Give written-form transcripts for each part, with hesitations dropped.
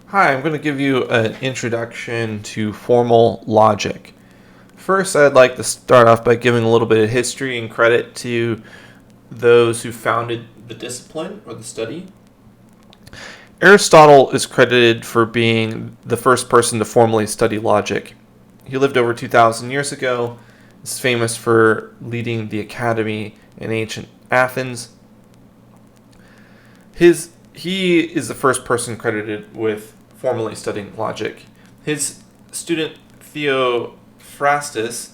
Hi, I'm going to give you an introduction to formal logic. First, I'd like to start off by giving a little bit of history and credit to those who founded the discipline or the study. Aristotle is credited for being the first person to formally study logic. He lived over 2,000 years ago. He's famous for leading the academy in ancient Athens. He is the first person credited with formally studying logic. His student Theophrastus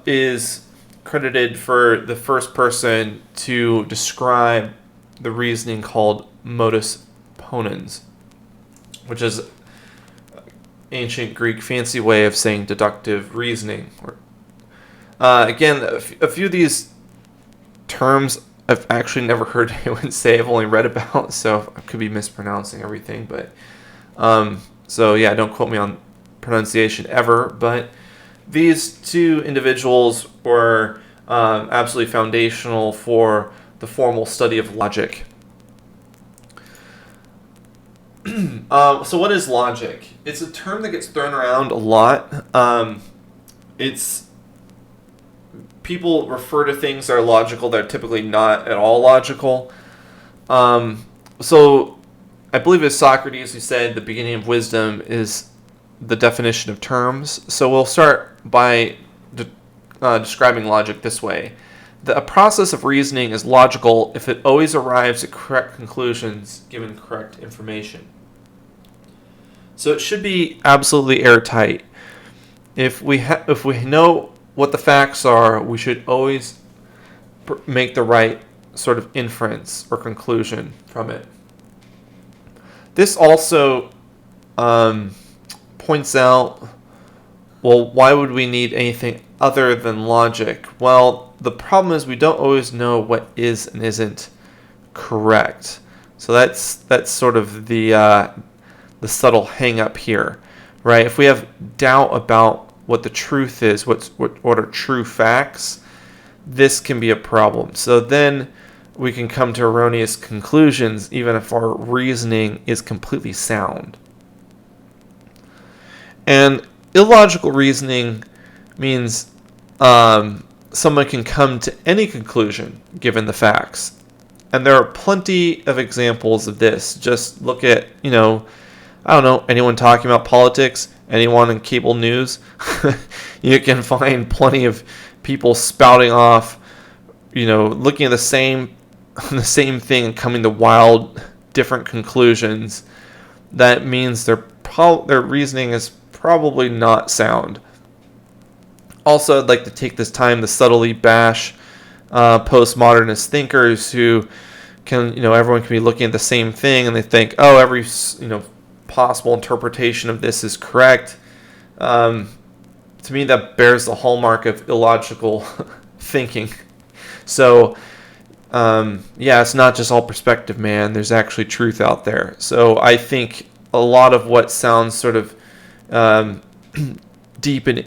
is credited for the first person to describe the reasoning called modus ponens, which is ancient Greek fancy way of saying deductive reasoning. Again, a few of these terms I've actually never heard anyone say. I've only read about, so I could be mispronouncing everything. But so yeah, don't quote me on pronunciation ever. But these two individuals were absolutely foundational for the formal study of logic. So what is logic? It's a term that gets thrown around a lot. People refer to things that are logical that are typically not at all logical. So I believe it's Socrates who said the beginning of wisdom is the definition of terms. So we'll start by describing logic this way. A process of reasoning is logical if it always arrives at correct conclusions given correct information. So it should be absolutely airtight. If we know what the facts are, we should always make the right sort of inference or conclusion from it. This also points out, well, why would we need anything other than logic? Well, the problem is we don't always know what is and isn't correct. So that's sort of the subtle hang up here, right? If we have doubt about what the truth is, what are true facts, this can be a problem. So then we can come to erroneous conclusions even if our reasoning is completely sound. And illogical reasoning means someone can come to any conclusion given the facts. And there are plenty of examples of this. Just look at, I don't know, anyone talking about politics, anyone in cable news, you can find plenty of people spouting off, looking at the same thing and coming to wild, different conclusions. That means their reasoning is probably not sound. Also, I'd like to take this time to subtly bash postmodernist thinkers who everyone can be looking at the same thing and they think, oh, every possible interpretation of this is correct. To me, that bears the hallmark of illogical thinking. So, it's not just all perspective, man. There's actually truth out there. So I think a lot of what sounds sort of deep and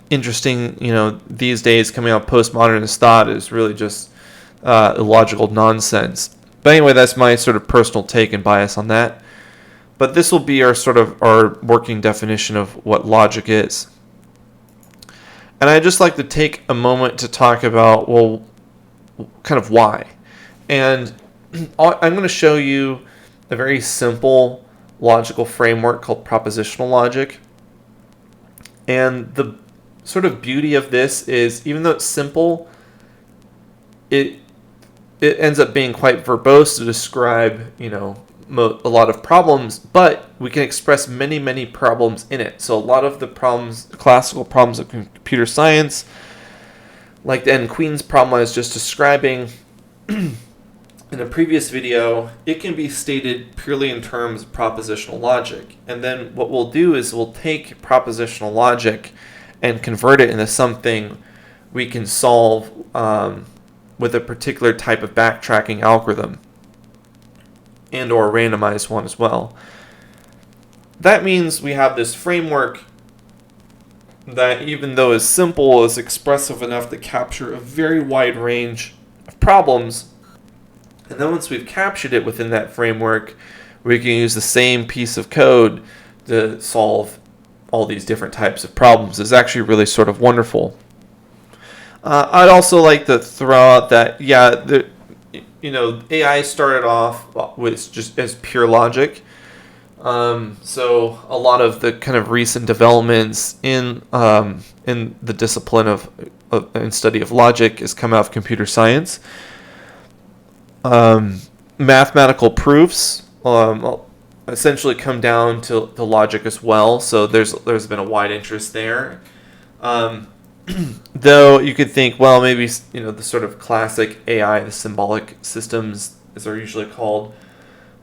interesting, these days coming out of postmodernist thought is really just illogical nonsense. But anyway, that's my sort of personal take and bias on that. But this will be our working definition of what logic is. And I'd just like to take a moment to talk about, well, kind of why. And I'm going to show you a very simple logical framework called propositional logic. And the sort of beauty of this is, even though it's simple, it ends up being quite verbose to describe, a lot of problems, but we can express many, many problems in it. So a lot of the problems, classical problems of computer science, like the N-Queen's problem I was just describing in a previous video, it can be stated purely in terms of propositional logic. And then what we'll do is we'll take propositional logic and convert it into something we can solve with a particular type of backtracking algorithm, and or a randomized one as well. That means we have this framework that, even though is simple, is expressive enough to capture a very wide range of problems. And then once we've captured it within that framework, we can use the same piece of code to solve all these different types of problems is actually really sort of wonderful. I'd also like to throw out that, AI started off with just as pure logic. So a lot of the kind of recent developments in the discipline of and study of logic has come out of computer science. Mathematical proofs essentially come down to the logic as well. So there's been a wide interest there. Though you could think, well, maybe the sort of classic AI, the symbolic systems, as they're usually called,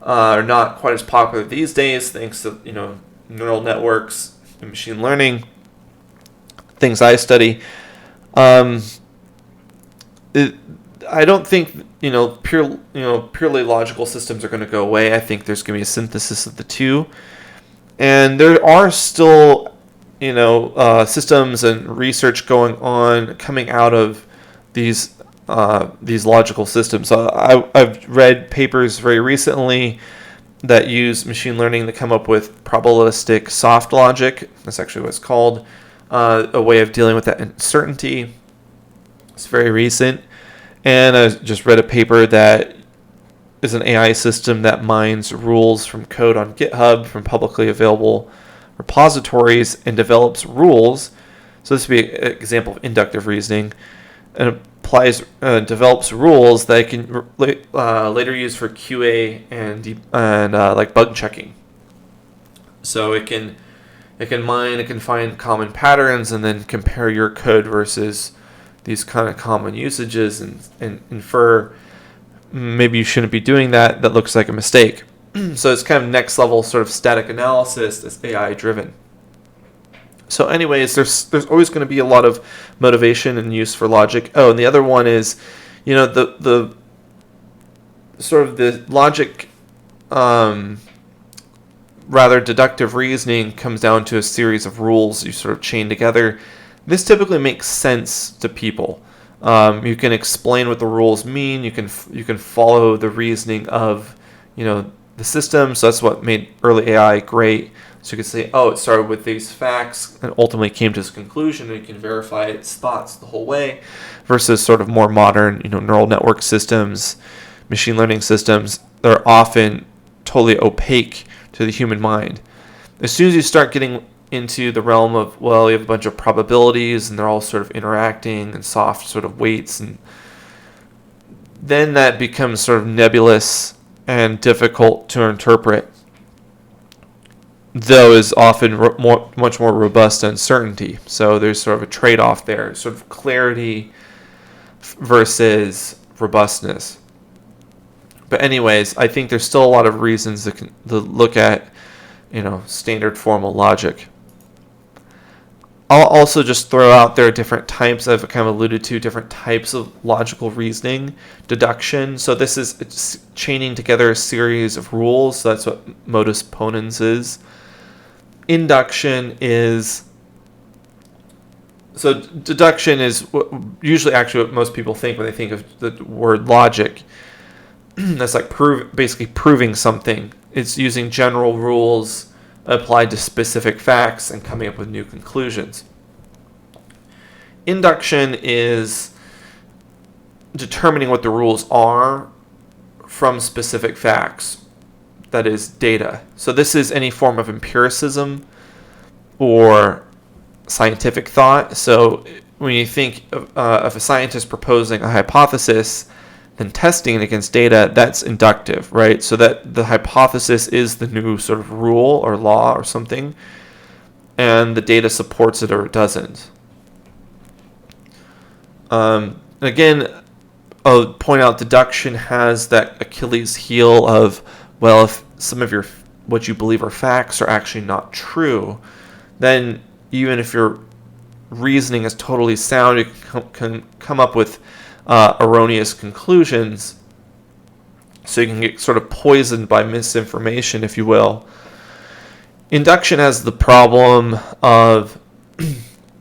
are not quite as popular these days, thanks to neural networks and machine learning, things I study. I don't think purely logical systems are going to go away. I think there's going to be a synthesis of the two, and there are still systems and research going on coming out of these logical systems. I've read papers very recently that use machine learning to come up with probabilistic soft logic. That's actually what it's called. A way of dealing with that uncertainty. It's very recent. And I just read a paper that is an AI system that mines rules from code on GitHub from publicly available repositories and develops rules. So this would be an example of inductive reasoning, and develops rules that it can later use for QA and like bug checking. So it can mine, it can find common patterns, and then compare your code versus these kind of common usages and infer maybe you shouldn't be doing that. That looks like a mistake. So it's kind of next level sort of static analysis that's AI driven. So anyways, there's always going to be a lot of motivation and use for logic. Oh, and the other one is, the sort of the logic, rather deductive reasoning comes down to a series of rules you sort of chain together. This typically makes sense to people. You can explain what the rules mean. You can follow the reasoning of, the system. So that's what made early AI great. So you could say, oh, it started with these facts and ultimately came to this conclusion, and you can verify its thoughts the whole way, versus sort of more modern, neural network systems, machine learning systems. They're often totally opaque to the human mind. As soon as you start getting into the realm of, well, you have a bunch of probabilities and they're all sort of interacting and soft sort of weights, and then that becomes sort of nebulous and difficult to interpret, though is often much more robust than certainty. So there's sort of a trade-off there, sort of clarity versus robustness. But anyways, I think there's still a lot of reasons to look at, standard formal logic. I'll also just throw out there different types. I've kind of alluded to different types of logical reasoning. Deduction. So this is it's chaining together a series of rules. So that's what modus ponens is. Induction is. So deduction is usually actually what most people think when they think of the word logic. That's like basically proving something. It's using general rules applied to specific facts and coming up with new conclusions. Induction is determining what the rules are from specific facts, that is, data. So this is any form of empiricism or scientific thought. So when you think of a scientist proposing a hypothesis, then testing it against data, that's inductive, right? So that the hypothesis is the new sort of rule or law or something, and the data supports it or it doesn't. Again, I'll point out deduction has that Achilles heel of, well, if some of what you believe are facts are actually not true, then even if your reasoning is totally sound, you can come up with erroneous conclusions. So you can get sort of poisoned by misinformation, if you will. Induction has the problem of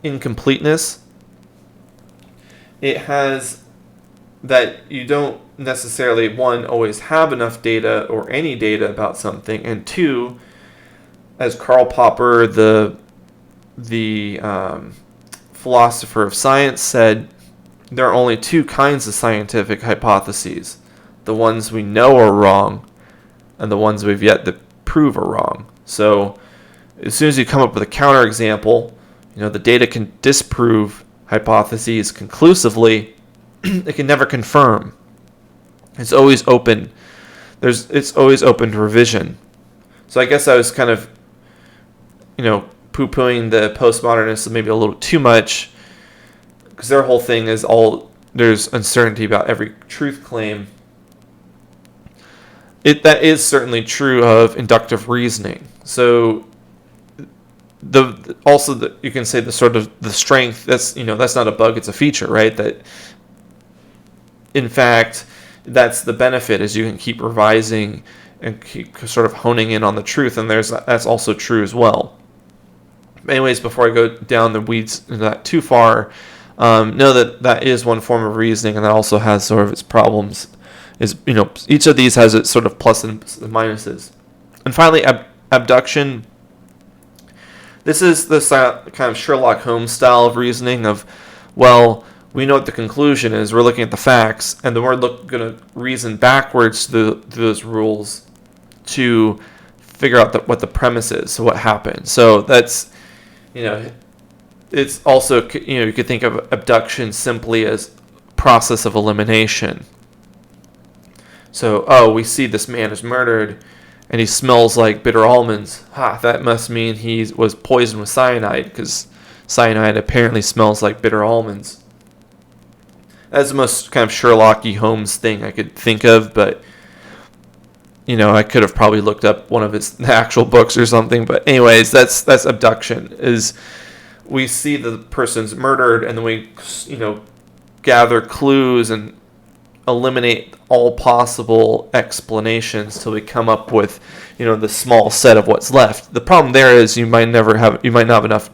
incompleteness. It has that you don't necessarily, one, always have enough data or any data about something, and two, as Karl Popper, the philosopher of science, said, there are only two kinds of scientific hypotheses: the ones we know are wrong, and the ones we've yet to prove are wrong. So, as soon as you come up with a counterexample, the data can disprove hypotheses conclusively. It can never confirm. It's always open. It's always open to revision. So I guess I was kind of, poo-pooing the postmodernists maybe a little too much, because their whole thing is there's uncertainty about every truth claim. That is certainly true of inductive reasoning. So you can say the sort of the strength, that's not a bug, it's a feature, right? That in fact, that's the benefit, is you can keep revising and keep sort of honing in on the truth, and that's also true as well. Anyways, before I go down the weeds into that too far, know that is one form of reasoning, and that also has sort of its problems. Each of these has its sort of plus and minuses. And finally, abduction. This is the kind of Sherlock Holmes style of reasoning of, well, we know what the conclusion is, we're looking at the facts, and then we're going to reason backwards through those rules to figure out what the premise is, so what happened. So that's, it's also, you could think of abduction simply as process of elimination. So, we see this man is murdered, and he smells like bitter almonds. That must mean he was poisoned with cyanide, because cyanide apparently smells like bitter almonds. That's the most kind of Sherlock Holmes thing I could think of, but I could have probably looked up one of his actual books or something. But anyways, that's abduction. Is we see the person's murdered, and then we gather clues and eliminate all possible explanations till we come up with the small set of what's left. The problem there is you might not have enough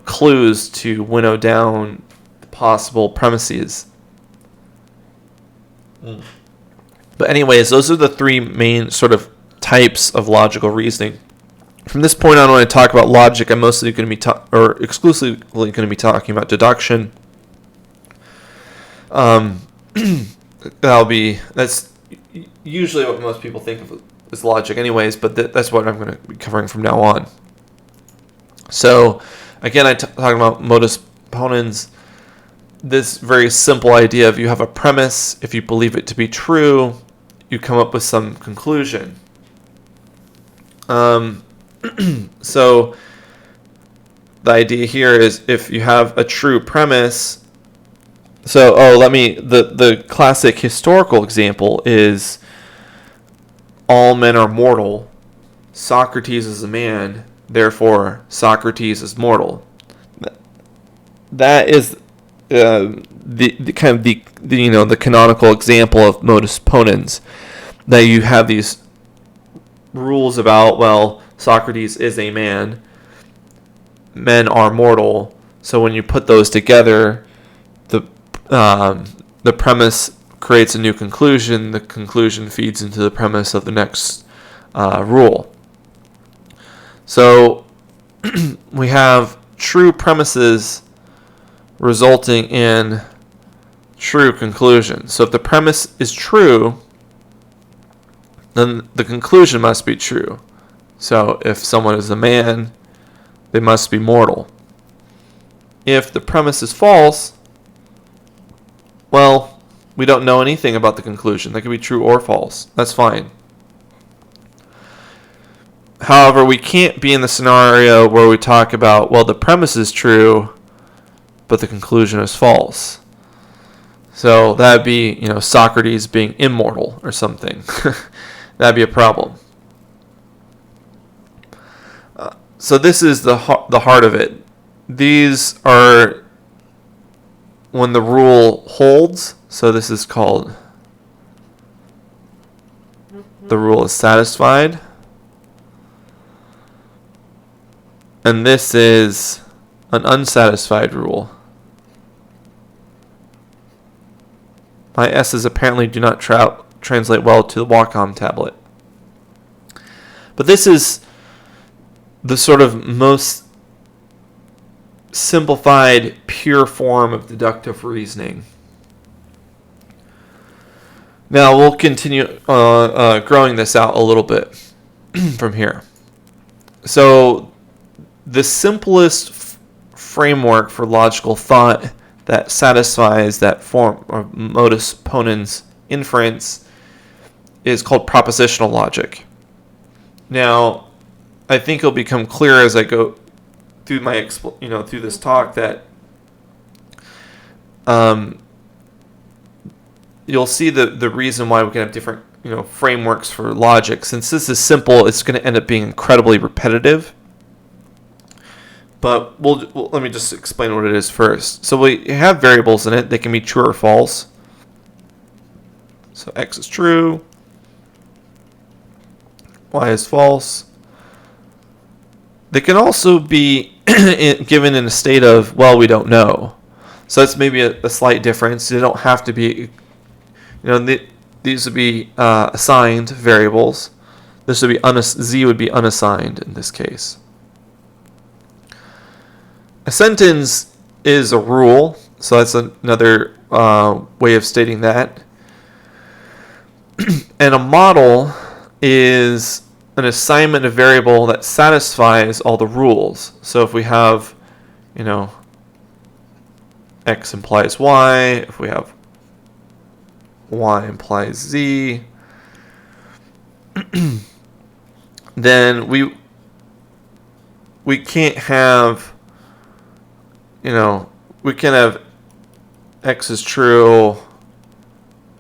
clues to winnow down possible premises. But anyways, those are the three main sort of types of logical reasoning. From this point on, when I talk about logic, I'm mostly going to be exclusively going to be talking about deduction. That's usually what most people think of as logic anyways, but that's what I'm going to be covering from now on. So again, I'm talking about modus ponens, this very simple idea of you have a premise, if you believe it to be true, you come up with some conclusion. So the idea here is, if you have a true premise, the classic historical example is all men are mortal. Socrates is a man, therefore Socrates is mortal. That is the canonical example of modus ponens, that you have these rules about, well, Socrates is a man, men are mortal, so when you put those together, the premise creates a new conclusion. The conclusion feeds into the premise of the next rule. So we have true premises resulting in true conclusions. So if the premise is true, then the conclusion must be true. So if someone is a man, they must be mortal. If the premise is false, well, we don't know anything about the conclusion. That could be true or false. That's fine. However, we can't be in the scenario where we talk about, well, the premise is true, but the conclusion is false. So that'd be, Socrates being immortal or something. That'd be a problem. So this is the heart of it. These are when the rule holds. So this is called, the rule is satisfied. And this is an unsatisfied rule. My S's apparently do not translate well to the Wacom tablet. But this is the sort of most simplified, pure form of deductive reasoning. Now we'll continue growing this out a little bit from here. So the simplest framework for logical thought that satisfies that form or modus ponens inference is called propositional logic. Now, I think it'll become clear as I go through my through this talk that you'll see the reason why we can have different frameworks for logic. Since this is simple, it's going to end up being incredibly repetitive. But let me just explain what it is first. So we have variables in it. They can be true or false. So x is true, y is false. They can also be given in a state of, well, we don't know. So that's maybe a slight difference. They don't have to be, these would be assigned variables. This would be z would be unassigned in this case. A sentence is a rule, so that's another way of stating that. And a model is an assignment of variable that satisfies all the rules. So if we have, x implies y, if we have y implies z, then we can't have, we can have x is true,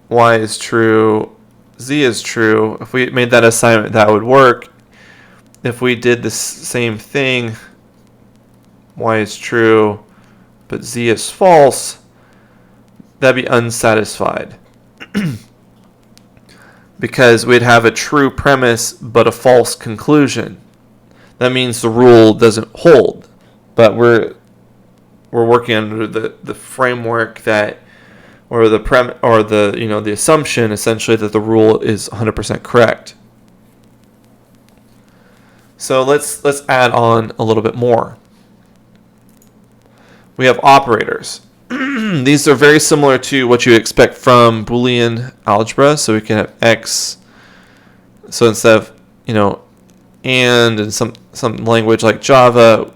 y is true, z is true. If we made that assignment, that would work. If we did the same thing, y is true, but z is false, that'd be unsatisfied. Because we'd have a true premise but a false conclusion. That means the rule doesn't hold. But we're working under the framework that, or the assumption essentially that the rule is 100% correct. So let's add on a little bit more. We have operators. These are very similar to what you expect from Boolean algebra. So we can have x. So instead of and in some language like Java,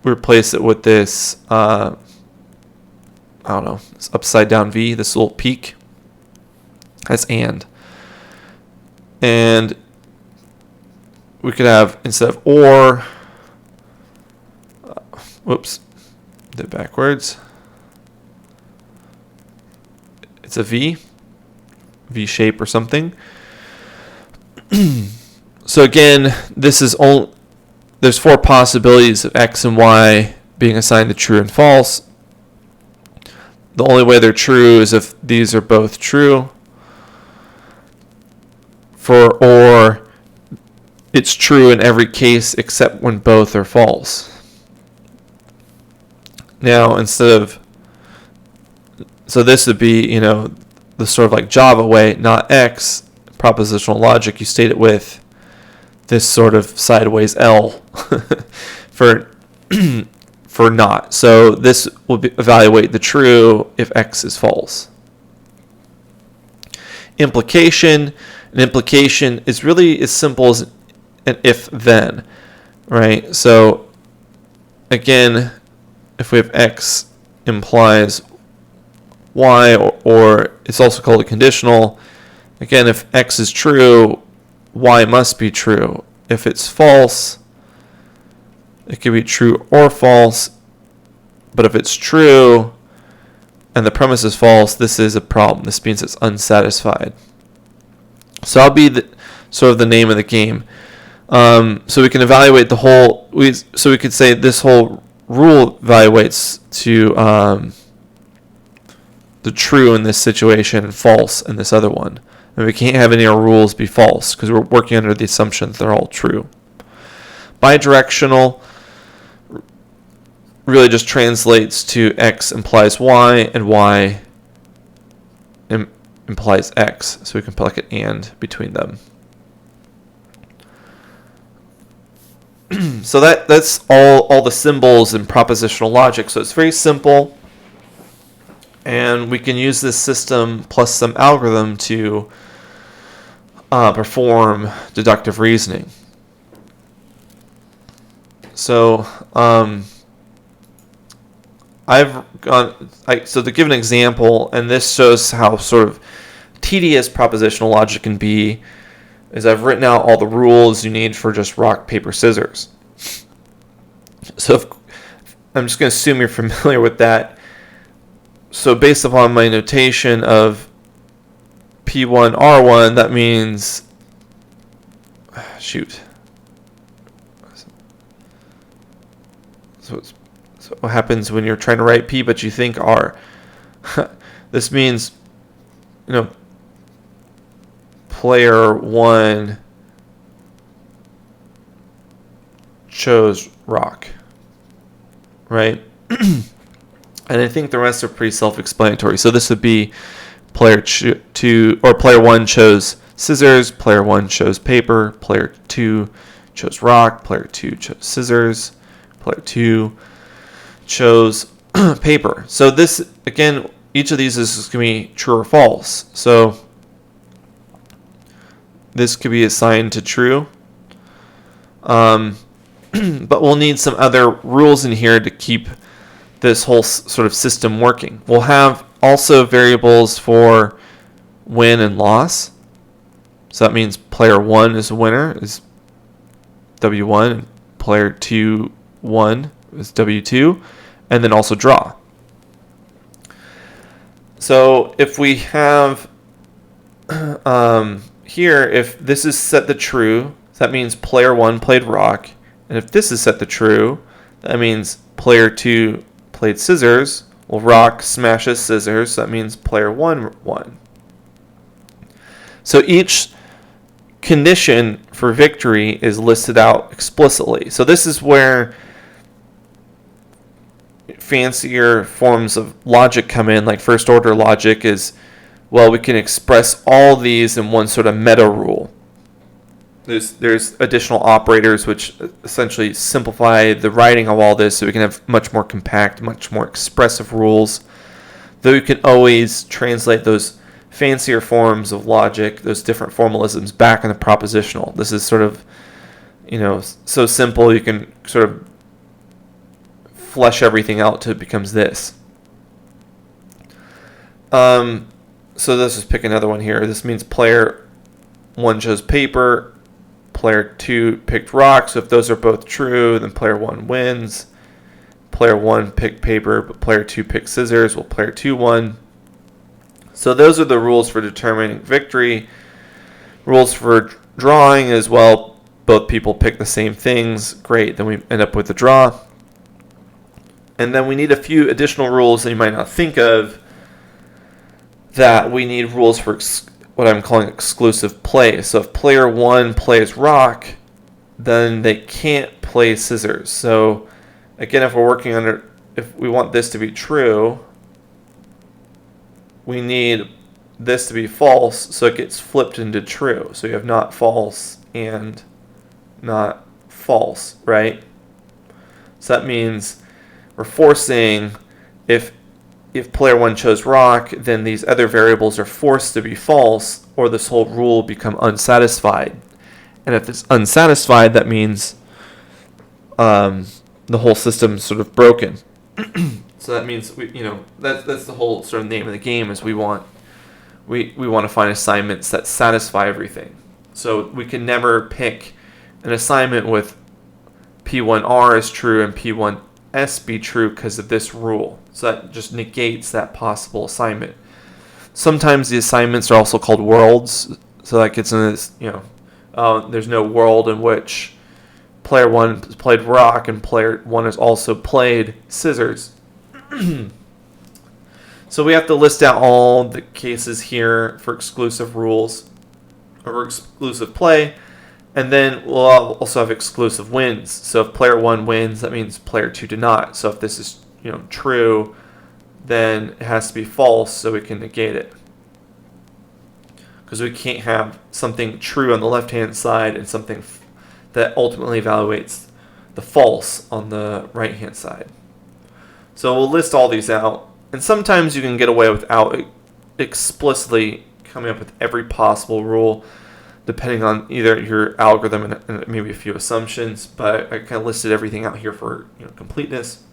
we replace it with this this upside down V, this little peak. That's and. And we could have, instead of or, did it backwards. It's a V shape or something. So again, there's 4 possibilities of x and y being assigned to true and false. The only way they're true is if these are both true. Or it's true in every case except when both are false. Now, so this would be, the sort of like Java way, not x, propositional logic, you state it with this sort of sideways L for not. So this will evaluate the true if x is false. Implication. An implication is really as simple as an if-then, right? So again, if we have x implies y, or it's also called a conditional. Again, if x is true, y must be true. If it's false, it can be true or false. But if it's true and the premise is false, this is a problem. This means it's unsatisfied. So I'll be the name of the game. So we can evaluate the whole. So we could say this whole rule evaluates to the true in this situation and false in this other one. And we can't have any of our rules be false because we're working under the assumption that they're all true. Bidirectional really just translates to x implies y and y implies X. So we can put like an and between them. So that's all the symbols in propositional logic. So it's very simple. And we can use this system plus some algorithm to perform deductive reasoning. So so to give an example, and this shows how sort of tedious propositional logic can be, is I've written out all the rules you need for just rock, paper, scissors. So I'm just going to assume you're familiar with that. So based upon my notation of P1, R1, that means, shoot. So what happens when you're trying to write P but you think R? This means, player 1 chose rock, right? And I think the rest are pretty self-explanatory. So this would be player 1 chose scissors, player 1 chose paper, player 2 chose rock, player 2 chose scissors, player 2 chose paper. So this, again, each of these is going to be true or false. So this could be assigned to true. But we'll need some other rules in here to keep this whole sort of system working. We'll have also variables for win and loss. So that means player 1 is a winner, is W1, and player 2 won is W2, and then also draw. So if we have here, if this is set to true, that means player 1 played rock, and if this is set to true, that means player 2 played scissors. Well, rock smashes scissors, so that means player 1 won. So each condition for victory is listed out explicitly. So this is where fancier forms of logic come in, like first order logic is, well, we can express all these in one sort of meta rule. There's additional operators which essentially simplify the writing of all this so we can have much more compact, much more expressive rules. Though you can always translate those fancier forms of logic, those different formalisms, back into propositional. This is sort of, so simple you can sort of flesh everything out till it becomes this. So let's just pick another one here. This means player 1 chose paper, player 2 picked rock, so if those are both true, then player 1 wins. Player 1 picked paper, but player 2 picked scissors, well, player 2 won. So those are the rules for determining victory. Rules for drawing as well, both people pick the same things, great, then we end up with a draw. And then we need a few additional rules that you might not think of, that we need rules for what I'm calling exclusive play. So if player 1 plays rock, then they can't play scissors. So again, if we want this to be true, we need this to be false, so it gets flipped into true. So you have not false and not false, right? So that means we're forcing, if player 1 chose rock, then these other variables are forced to be false, or this whole rule will become unsatisfied. And if it's unsatisfied, that means the whole system's sort of broken. So that means that's the whole sort of name of the game, is we want to find assignments that satisfy everything. So we can never pick an assignment with P1R is true and P1S be true because of this rule. So that just negates that possible assignment. Sometimes the assignments are also called worlds. So that gets into this, there's no world in which player 1 played rock and player 1 has also played scissors. So we have to list out all the cases here for exclusive rules or exclusive play. And then we'll also have exclusive wins. So if player 1 wins, that means player 2 did not. So if this is true, then it has to be false so we can negate it. because we can't have something true on the left-hand side and something that ultimately evaluates the false on the right-hand side. So we'll list all these out, and sometimes you can get away without explicitly coming up with every possible rule, depending on either your algorithm and maybe a few assumptions, but I kind of listed everything out here for completeness.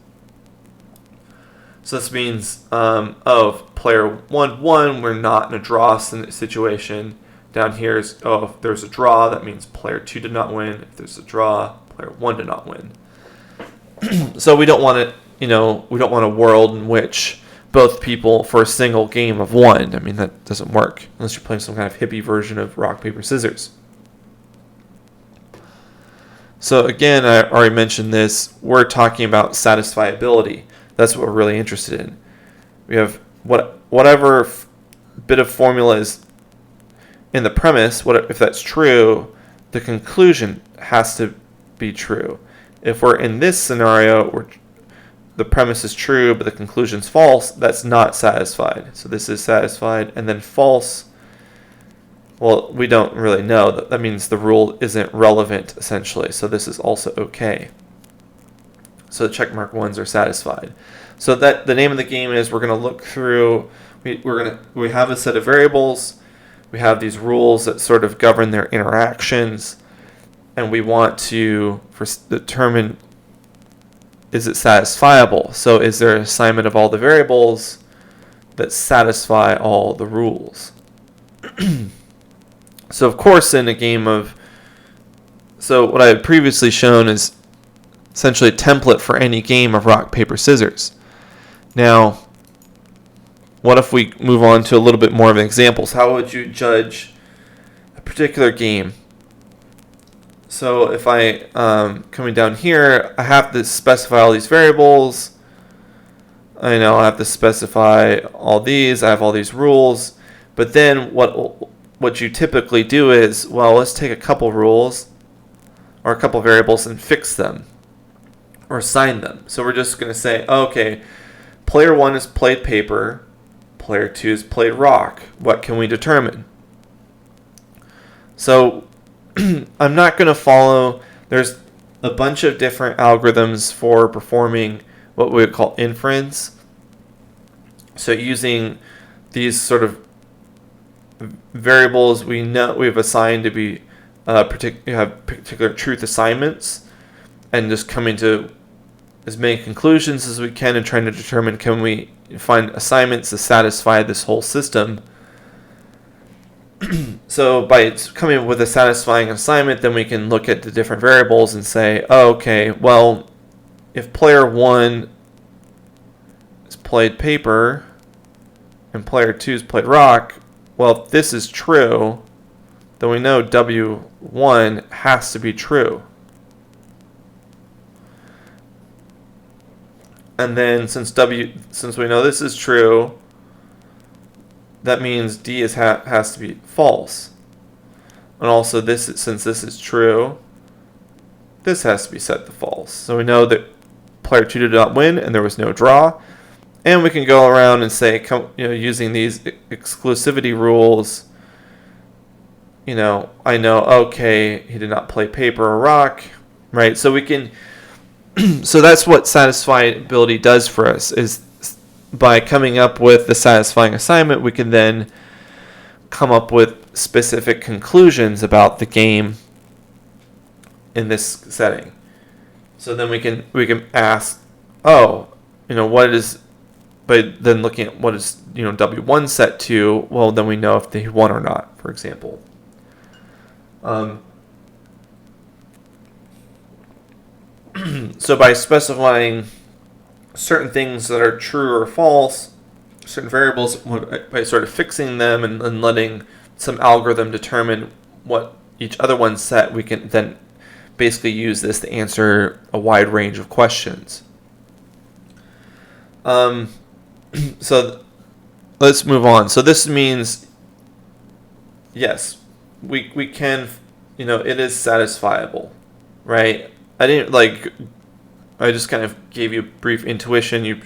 So this means, if player 1 won, we're not in a draw situation. Down here is, if there's a draw, that means player 2 did not win. If there's a draw, player 1 did not win. So we don't want it, we don't want a world in which both people for a single game have won. I mean, that doesn't work unless you're playing some kind of hippie version of rock, paper, scissors. So again, I already mentioned this. We're talking about satisfiability. That's what we're really interested in. We have whatever bit of formula is in the premise. If that's true, the conclusion has to be true. If we're in this scenario where the premise is true but the conclusion's false, that's not satisfied. So this is satisfied, and then false, well, we don't really know. That means the rule isn't relevant, essentially. So this is also okay. So the checkmark ones are satisfied. So that the name of the game is, we're going to look through, we have a set of variables, we have these rules that sort of govern their interactions, and we want to determine, is it satisfiable? So is there an assignment of all the variables that satisfy all the rules? So of course in a game of, so what I had previously shown is essentially a template for any game of rock, paper, scissors. Now, what if we move on to a little bit more of examples? How would you judge a particular game? So if I, coming down here, I have to specify all these variables. I know I have to specify all these. I have all these rules. But then what you typically do is, well, let's take a couple rules or a couple variables and fix them or assign them. So we're just going to say, okay, player 1 has played paper, player 2 has played rock. What can we determine? So I'm not going to follow, there's a bunch of different algorithms for performing what we would call inference. So using these sort of variables we've assigned to be have particular truth assignments, and just coming to as many conclusions as we can and trying to determine, can we find assignments to satisfy this whole system. So by coming up with a satisfying assignment, then we can look at the different variables and say, oh, okay, well, if player 1 has played paper and player 2 has played rock, well, if this is true, then we know W1 has to be true. And then since we know this is true, that means D has to be false. And also since this is true, this has to be set to false. So we know that player 2 did not win and there was no draw. And we can go around and say, using these exclusivity rules, I know, okay, he did not play paper or rock, right? So we can, so that's what satisfiability does for us, is by coming up with the satisfying assignment, we can then come up with specific conclusions about the game in this setting. So then we can ask, what is, by then looking at what is W1 set to, well, then we know if they won or not, for example. So by specifying certain things that are true or false, certain variables, by sort of fixing them and letting some algorithm determine what each other one set, we can then basically use this to answer a wide range of questions. So let's move on. So this means, yes, we can, it is satisfiable, right? I just kind of gave you a brief intuition. You're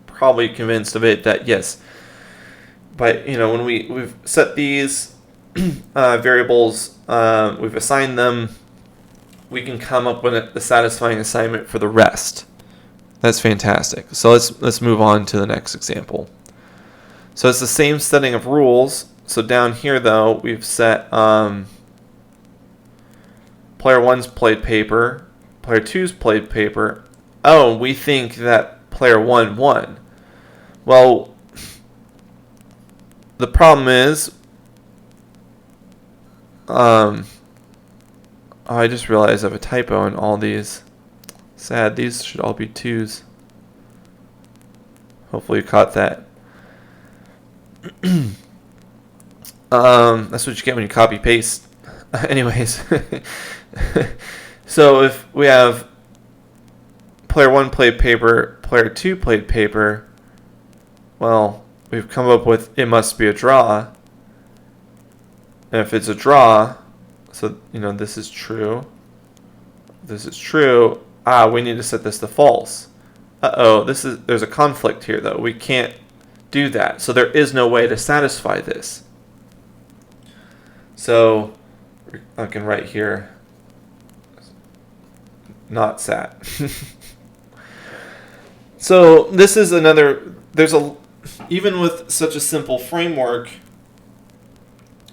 probably convinced of it that, yes, But when we've set these variables, we've assigned them, we can come up with a satisfying assignment for the rest. That's fantastic. So let's move on to the next example. So it's the same setting of rules. So down here, though, we've set player 1's played paper, player 2's played paper. Oh, we think that player 1 won. Well, the problem is, I just realized I have a typo in all these. Sad, these should all be 2s. Hopefully you caught that. That's what you get when you copy paste. Anyways, so if we have player 1 played paper, player 2 played paper, well, we've come up with it must be a draw. And if it's a draw, so this is true. This is true. We need to set this to false. There's a conflict here though. We can't do that. So there is no way to satisfy this. So I can write here not sat. So this is another, even with such a simple framework,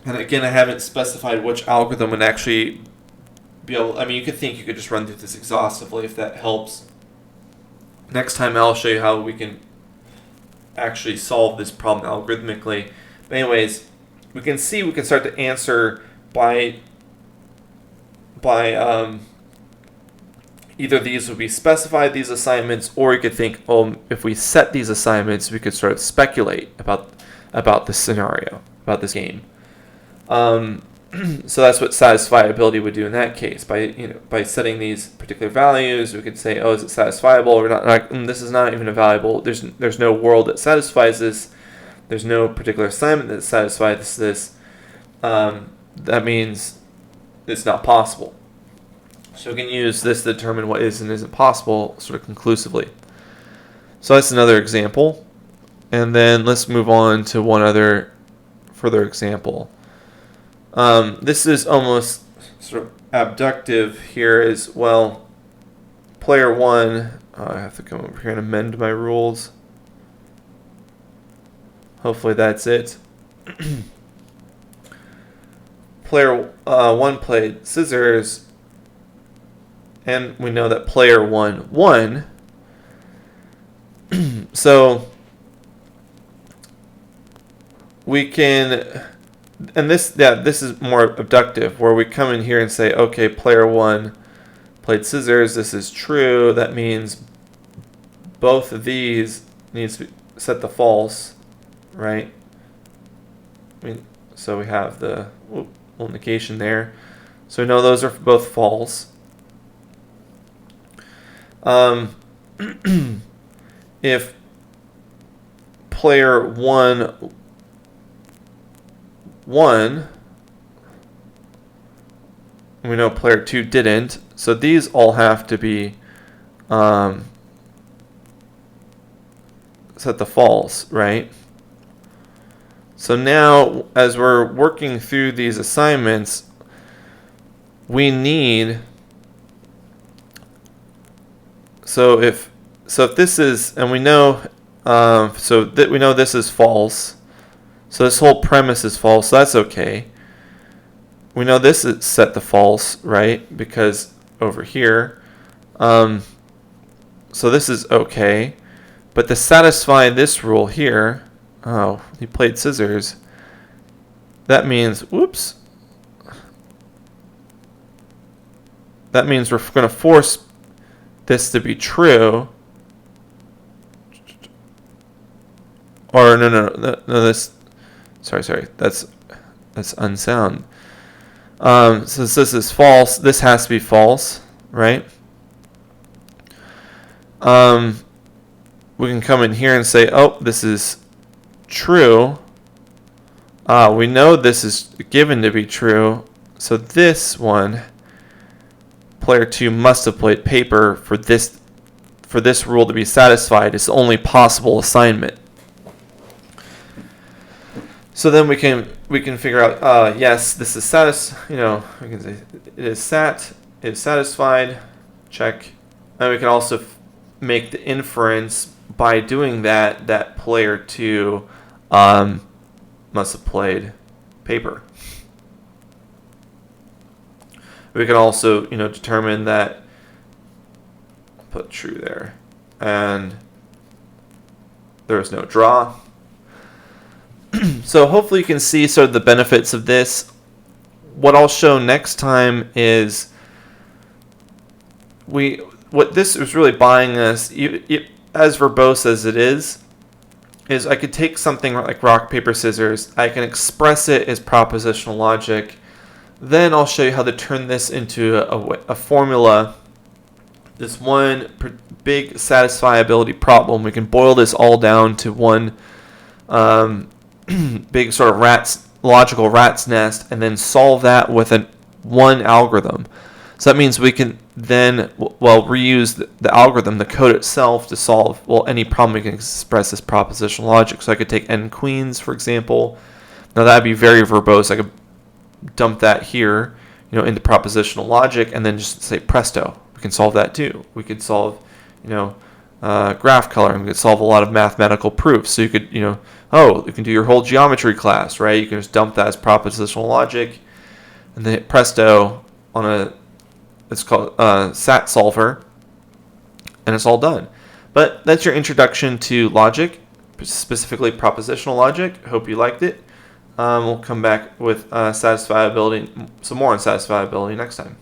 and again, I haven't specified which algorithm would actually be able, you could think you could just run through this exhaustively if that helps. Next time I'll show you how we can actually solve this problem algorithmically. But anyways, we can see we can start to answer by either these would be specified, these assignments, or you could think, if we set these assignments, we could sort of speculate about this scenario, about this game. So that's what satisfiability would do in that case. By setting these particular values, we could say, is it satisfiable or not? This is not even a valuable. There's no world that satisfies this. There's no particular assignment that satisfies this. That means it's not possible. So we can use this to determine what is and isn't possible sort of conclusively. So that's another example. And then let's move on to one other further example. This is almost sort of abductive here as well. Player 1, I have to come over here and amend my rules. Hopefully that's it. Player 1 played scissors, and we know that player 1 won. So we can, and this is more abductive, where we come in here and say, okay, player 1 played scissors. This is true. That means both of these needs to be set to false, right? So we have the little negation there. So we know those are both false. If player 1 won, we know player 2 didn't, so these all have to be set to false, right? So now, as we're working through these assignments, we need, so if this is, and we know, we know this is false. So this whole premise is false. So that's okay. We know this is set to false, right? Because over here, so this is okay. But to satisfy this rule here, he played scissors. That means, whoops. That means we're going to force this to be true. Or no, this. Sorry. That's unsound. Since this is false, this has to be false, right? We can come in here and say, this is true. We know this is given to be true, so this one, player 2 must have played paper for this rule to be satisfied. It's the only possible assignment. So then we can figure out, yes, this is we can say it is satisfied, check. And we can also make the inference by doing that player 2 must have played paper. We can also, determine that, put true there, and there is no draw. So hopefully you can see sort of the benefits of this. What I'll show next time is what this is really buying us, as verbose as it is I could take something like rock, paper, scissors, I can express it as propositional logic, then I'll show you how to turn this into a formula, this one big satisfiability problem. We can boil this all down to one big sort of logical rat's nest, and then solve that with one algorithm. So that means we can then, reuse the algorithm, the code itself, to solve, any problem we can express as propositional logic. So I could take n queens, for example. Now that would be very verbose. I could dump that here, into propositional logic, and then just say presto. We can solve that too. We could solve, graph coloring. We could solve a lot of mathematical proofs. So you could, you can do your whole geometry class, right? You can just dump that as propositional logic, and then hit presto on it's called sat solver, and it's all done. But that's your introduction to logic, specifically propositional logic. Hope you liked it. We'll come back with satisfiability, some more on satisfiability next time.